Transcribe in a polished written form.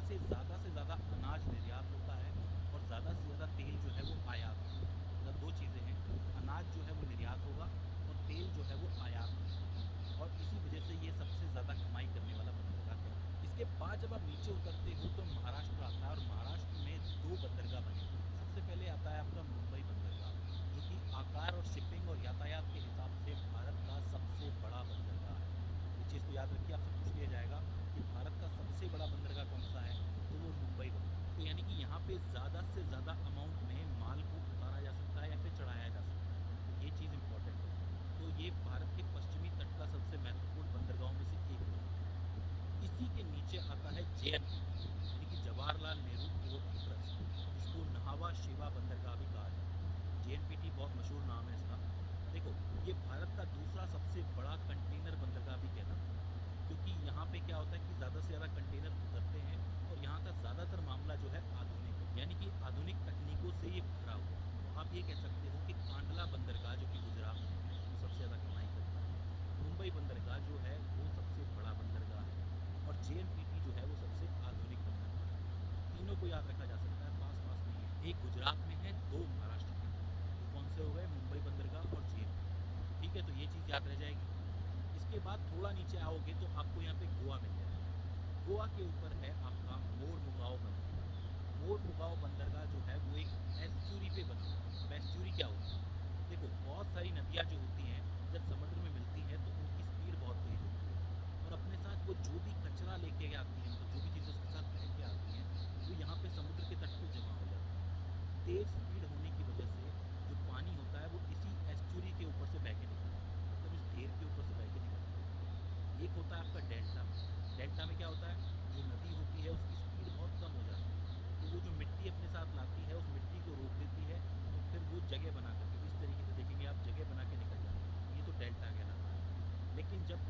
से ज़्यादा अनाज निर्यात होता है और ज़्यादा से ज़्यादा तेल जो है वो आयात होता है। मतलब दो चीज़ें हैं, अनाज जो है वो निर्यात होगा और तेल जो है वो आयात होगा, और इसी वजह से ये सबसे ज़्यादा कमाई करने वाला बंदरगाह कहलाता है। इसके बाद जब आप नीचे उतरते हो तो महाराष्ट्र आता है, और महाराष्ट्र में दो बंदरगाह बने हुए हैं। सबसे पहले आता है आपका मुंबई बंदरगाह, जो कि आकार और शिपिंग और यातायात के हिसाब से भारत का सबसे बड़ा बंदरगाह है। ये चीज़ तो याद रखिए, आपसे पूछ लिया जाएगा कि भारत का सबसे बड़ा बंदरगाह कौन सा है, तो वो मुंबई बंदरगाह। तो यानी कि यहाँ पे ज़्यादा से ज़्यादा अमाउंट में माल को उतारा जा सकता है या फिर चढ़ाया जा सकता है, तो ये चीज़ इंपॉर्टेंट है। तो ये भारत के पश्चिमी तट का सबसे महत्वपूर्ण बंदरगाहों में से एक बंदरगाह है। इसी के नीचे आता है जेएनपीटी, यानी कि जवाहरलाल नेहरू पोर्ट ट्रस्ट, जिसको नहावा शेवा बंदरगाह भी कहा जाता है। जेएनपीटी बहुत मशहूर नाम है इसका। देखो, ये भारत का दूसरा सबसे बड़ा कंटेनर बंदरगाह भी कहलाता है, क्योंकि यहाँ पे क्या होता है कि ज़्यादा से ज़्यादा कंटेनर उतरते हैं, और यहाँ का ज़्यादातर मामला जो है आधुनिक है, यानी कि आधुनिक तकनीकों से ये भरा हुआ है। तो आप ये कह सकते हो कि कांडला बंदरगाह जो कि गुजरात में है वो सबसे ज़्यादा कमाई करता है, मुंबई बंदरगाह जो है वो सबसे बड़ा बंदरगाह है, और जेएनपीटी जो है वो सबसे आधुनिक बंदरगाह है। तो तीनों को याद रखा जा सकता है, पास पास में ही है, एक गुजरात में है, दो महाराष्ट्र में है। वो कौन से हो गए? मुंबई बंदरगाह और जेएनपीटी। ठीक है, तो ये चीज़ याद रह जाएगी। इसके बाद थोड़ा नीचे आओगे तो आपको यहाँ पे गोवा मिल जाएगा। गोवा के ऊपर है आपका मोरमुगाओ बंदरगाह। मोरमुगाओ बंदरगाह जो है वो एक एस्चुरी पे बना हुआ है। अब एस्चुरी क्या होता है? देखो, बहुत सारी नदियाँ जो होती हैं जब समुद्र में मिलती हैं तो उनकी स्पीड बहुत तेज़ होती है, और अपने साथ वो जो भी कचरा लेके आती हैं, मतलब जो भी चीज़ें उसके साथ बह के आती हैं, वो यहाँ पे समुद्र के तट पे जमा हो जाती हैं। तेज़ स्पीड होने की वजह से जो पानी होता है वो इसी एस्चुरी के ऊपर से बह के निकलता है, मतलब इस ढेर के ऊपर से बह के निकलता है। एक होता है आपका डेल्टा में। डेल्टा में क्या होता है? जो नदी होती है उसकी स्पीड बहुत कम हो जाती है, तो वो जो मिट्टी अपने साथ लाती है उस मिट्टी को रोक देती है, तो फिर वो जगह बना करके, इस तरीके से देखेंगे आप, जगह बना के निकल जाती है, तो ये तो डेल्टा कहलाता है। लेकिन जब